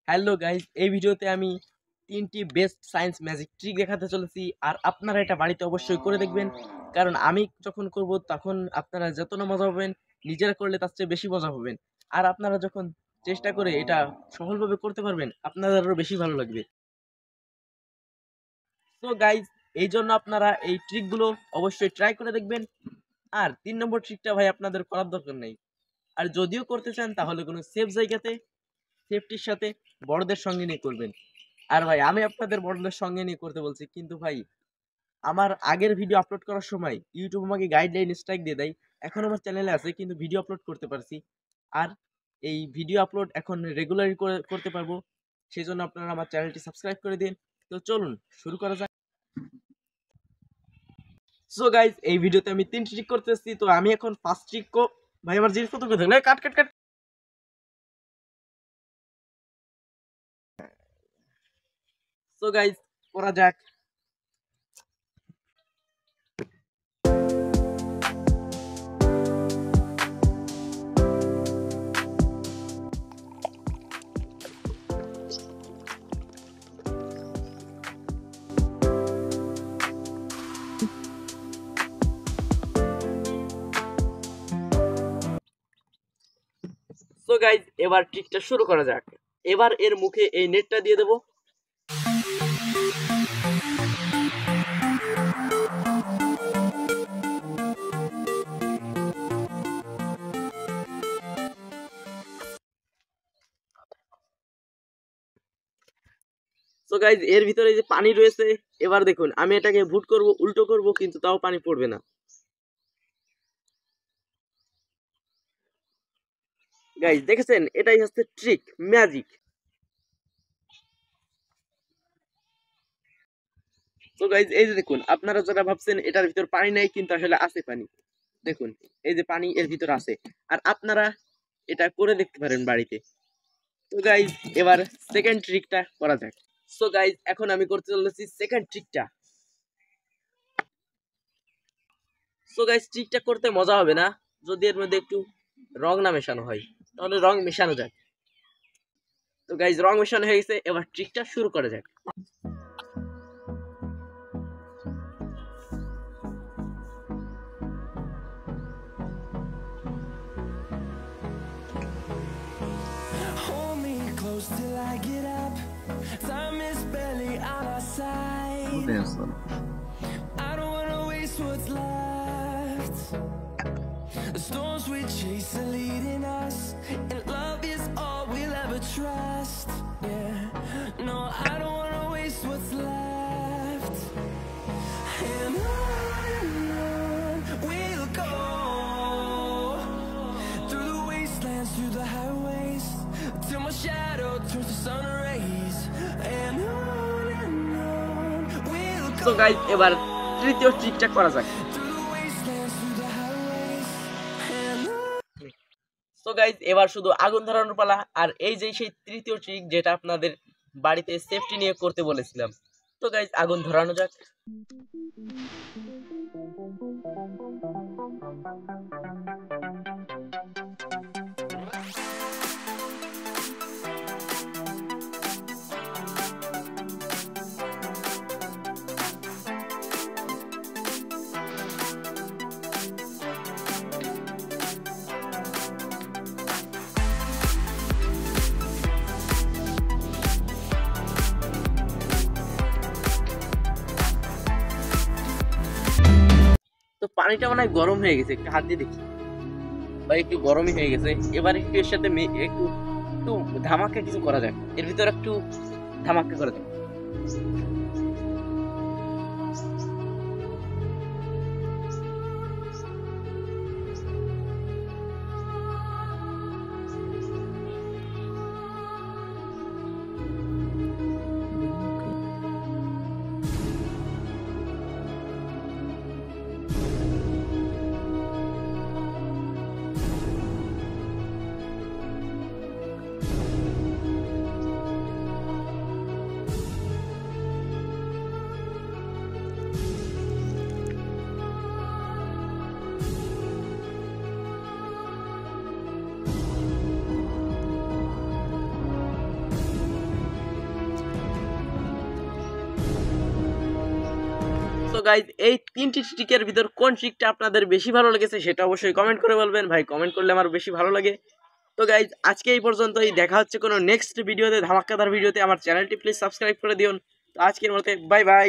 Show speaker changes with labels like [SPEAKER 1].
[SPEAKER 1] Hello guys, এই ভিডিওতে আমি 3টি বেস্ট সায়েন্স ম্যাজিক ট্রিক দেখাতে চলেছি। আর আপনারা এটা বাড়িতে অবশ্যই করে দেখবেন, কারণ আমি যখন করব তখন আপনারা যত না মজা পাবেন, নিজেরা করলে তার চেয়ে বেশি মজা পাবেন। আর আপনারা যখন চেষ্টা করে এটা সফলভাবে করতে পারবেন, আপনাদের আরো বেশি ভালো লাগবে। তো গাইস, এই জন্য আপনারা এই ট্রিকগুলো অবশ্যই ট্রাই করে দেখবেন। আর 3 নম্বর ট্রিকটা ভাই আপনাদের করার দরকার নেই। আর যদিও করতে চান তাহলে কোনো সেফ জায়গাতে সেফটির সাথে বড়দের সঙ্গে নিয়ে করবেন। আর ভাই আমি আপনাদের বড়দের সঙ্গে নিয়ে করতে বলছি, কিন্তু ভাই আমার আগের ভিডিও আপলোড করার সময় ইউটিউব আমাকে গাইডলাইন স্ট্রাইক দিয়ে দেয়। এখন আমার চ্যানেলে আছে কিন্তু ভিডিও আপলোড করতে পারছি। আর এই ভিডিও আপলোড এখন রেগুলারই করতে পারবো। সেই জন্য আপনারা আমার চ্যানেলটি সাবস্ক্রাইব করে দিন। তো চলুন শুরু করা যাক। সো গাইজ, এই ভিডিওতে আমি 3টি ট্রিক করতেছি। তো আমি এখন ফার্স্ট ট্রিক ভাই আমার জিনিস কত করে কাট কাট কাট। সো গাইজ, করা যাক। সো গাইজ, এবার ট্রিকটা শুরু করা যাক। এবার এর মুখে এই নেটটা দিয়ে দেবো। সো গাইজ, এর ভিতরে যে পানি রয়েছে, এবার দেখুন আমি এটাকে ভুট করব, উল্টো করব, কিন্তু তাও পানি পড়বে না। গাইজ দেখেছেন, এটাই হচ্ছে ট্রিক ম্যাজিক। তো গাইজ এই যে দেখুন, আপনারা যারা ভাবছেন এটার ভিতর পানি নাই, কিন্তু আসলে আছে পানি। দেখুন এই যে পানি এর ভিতর আছে। আর আপনারা এটা করে দেখতে পারেন বাড়িতে। তো গাইজ এবার সেকেন্ড ট্রিকটা করা যাক। সো গাইজ এখন আমি করতে চলেছি সেকেন্ড ট্রিকটা। সো গাইজ ট্রিকটা করতে মজা হবে না যদি এর মধ্যে একটু রং না মেশানো হয়, তাহলে রং মেশানো যাক। তো গাইজ রং মেশানো হয়ে গেছে, এবার ট্রিকটা শুরু করা যাক।
[SPEAKER 2] Hold me close till I get up. Time is barely on our side. I don't wanna waste what's left. The storms we chase are leading us, and love is all we'll ever trust. Yeah, no, I don't wanna waste what's left. And on we'll go, through the wastelands, through the highways, till my shadow turns to sun rays. And on we'll go.
[SPEAKER 1] So guys এবার তৃতীয় ট্রিকটা করা যাক।
[SPEAKER 2] Through the wastelands, through the highways, and on.
[SPEAKER 1] So guys এবার শুধু আগুন ধরানোর পালা। আর এই যে সেই তৃতীয় ট্রিক যেটা আপনাদের বাড়িতে সেফটি নিয়ে করতে বলেছিলাম। তো গাইজ আগুন ধরানো যাক। তো পানিটা মনে হয় গরম হয়ে গেছে, একটু হাত দিয়ে দেখি। ভাই একটু গরমই হয়ে গেছে। এবার একটু এর সাথে একটু একটু ধামাকা কিছু করা যাক। এর ভিতরে একটু ধামাকা করা যাক। গাইজ এই 3টি ট্রিকের ভিতর কোন ট্রিকটা আপনাদের বেশি ভালো লেগেছে সেটা অবশ্যই কমেন্ট করে বলবেন ভাই, কমেন্ট করলে আমার বেশি ভালো লাগে। তো গাইজ আজকে এই পর্যন্তই, দেখা হচ্ছে কোনো নেক্সট ভিডিওতে, ধামাক্কাদার ভিডিওতে। আমার চ্যানেলটি প্লিজ সাবস্ক্রাইব করে দিন। তো আজকের মতো বাই বাই।